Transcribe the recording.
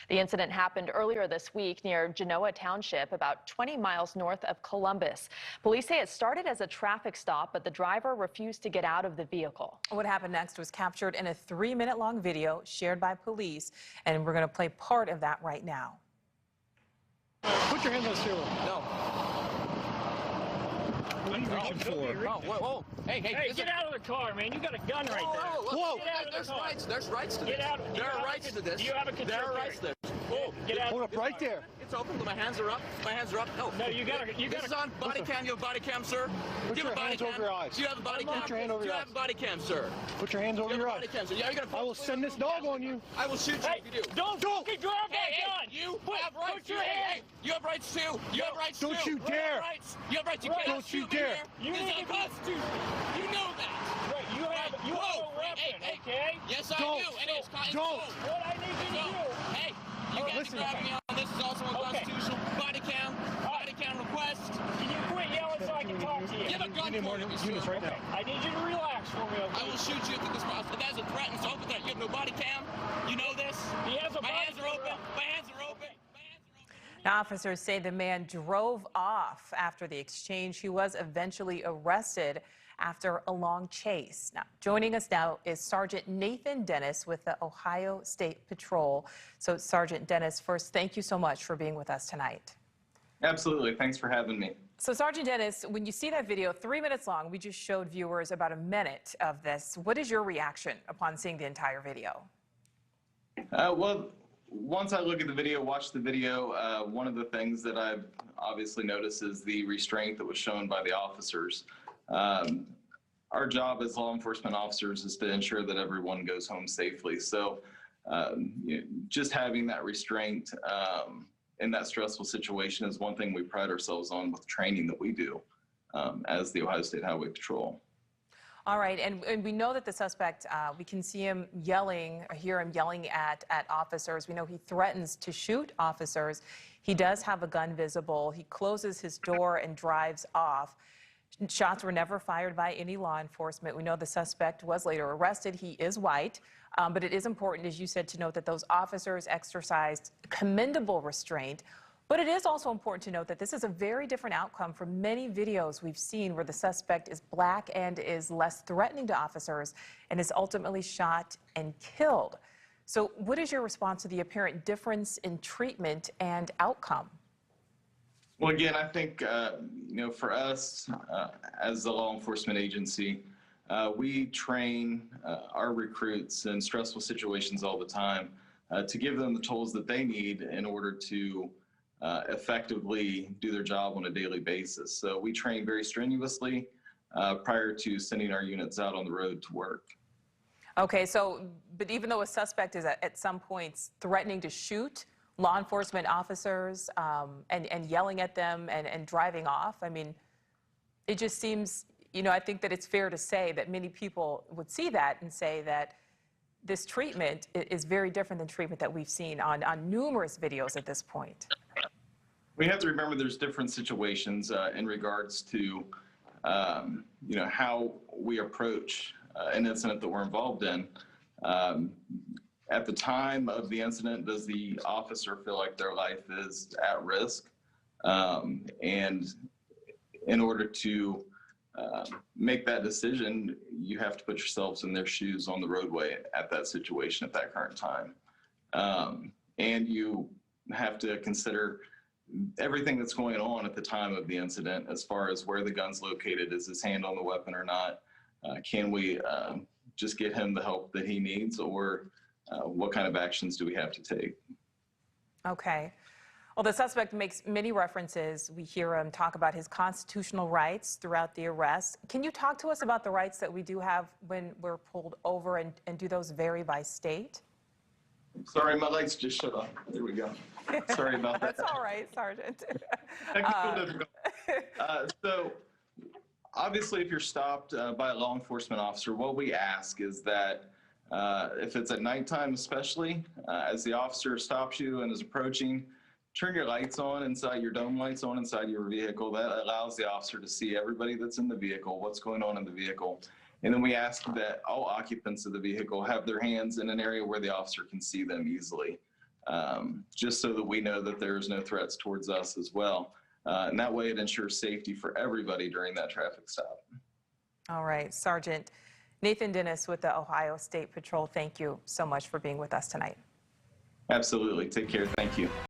The incident happened earlier this week near Genoa Township, about 20 miles north of Columbus. Police say it started as a traffic stop, but the driver refused to get out of the vehicle. What happened next was captured in a 3-minute-long video shared by police, and we're going to play part of that right now. Put your hand on the steering wheel. No. What are you reaching for? Oh, whoa. Hey, Get out of the car, man. You got a gun right there. Whoa. Get out of the car. There's rights to this. Get out. There are rights to this. Do you have a consent? There are rights to this. Whoa. Get out. Hold up right there. It's open. My hands are up. My hands are up. No, you got to. This is on body cam. You have a body cam, sir? Put your hands over your eyes. Do you have a body cam? Put your hand over your eyes. Do you have a body cam, sir? Put your hands over your eyes. Body cam, sir. Yeah, you're gonna I will send this dog on you. I will shoot you if you do. Don't fucking drop that gun. You have rights. Put your hand. You have rights too. You have rights too. Don't you dare. You have rights. You can't Don't you shoot me dare. here. This is on Constitution. You know that. Right, you have a weapon, okay? Yes, I Don't. do. And it's Don't. What I need you to do. Hey, you can't listen. grab me on this. Is also unconstitutional. Body cam request. Can you quit yelling so I can talk to you? You have a gun need more for me, units sir. right now. I need you to relax for me, okay? I will shoot you if this possible. That is a threat, and it's open threat. You have no body cam. You know this. He has a My body hands are open. My hands are open. Now, officers say the man drove off after the exchange. He was eventually arrested after a long chase. Now, joining us now is Sergeant Nathan Dennis with the Ohio State Patrol. So, Sergeant Dennis, first, thank you so much for being with us tonight. Absolutely. Thanks for having me. So, Sergeant Dennis, when you see that video, 3 minutes long, we just showed viewers about a minute of this. What is your reaction upon seeing the entire video? Well, once I look at the video, watch the video, one of the things that I've obviously noticed is the restraint that was shown by the officers. Our job as law enforcement officers is to ensure that everyone goes home safely. So just having that restraint in that stressful situation is one thing we pride ourselves on with training that we do as the Ohio State Highway Patrol. All right, and we know that the suspect, we can see him yelling, or hear him yelling at officers. We know he threatens to shoot officers. He does have a gun visible. He closes his door and drives off. Shots were never fired by any law enforcement. We know the suspect was later arrested. He is white, but it is important, as you said, to note that those officers exercised commendable restraint. But it is also important to note that this is a very different outcome from many videos we've seen where the suspect is black and is less threatening to officers and is ultimately shot and killed. So what is your response to the apparent difference in treatment and outcome? Well, again, I think, for us as a law enforcement agency, we train our recruits in stressful situations all the time to give them the tools that they need in order to effectively do their job on a daily basis. So we train very strenuously prior to sending our units out on the road to work. Okay, but even though a suspect is at some points threatening to shoot law enforcement officers and yelling at them and driving off, I mean, it just seems, I think that it's fair to say that many people would see that and say that this treatment is very different than treatment that we've seen on numerous videos at this point. We have to remember there's different situations in regards to, how we approach an incident that we're involved in. At the time of the incident, does the officer feel like their life is at risk? And in order to make that decision, you have to put yourselves in their shoes on the roadway at that situation at that current time. And you have to consider everything that's going on at the time of the incident as far as where the gun's located. Is his hand on the weapon or not? Can we just get him the help that he needs, or what kind of actions do we have to take? Okay. Well, the suspect makes many references. We hear him talk about his constitutional rights throughout the arrest. Can you talk to us about the rights that we do have when we're pulled over, and do those vary by state? Sorry, my lights just shut off. There we go. Sorry about that. That's all right, Sergeant. So obviously, if you're stopped by a law enforcement officer, what we ask is that if it's at nighttime especially, as the officer stops you and is approaching, turn your lights on inside, your dome lights on inside your vehicle. That allows the officer to see everybody that's in the vehicle, what's going on in the vehicle. And then we ask that all occupants of the vehicle have their hands in an area where the officer can see them easily. just so that we know that there's no threats towards us as well. And that way it ensures safety for everybody during that traffic stop. All right, Sergeant Nathan Dennis with the Ohio State Patrol, thank you so much for being with us tonight. Absolutely. Take care. Thank you.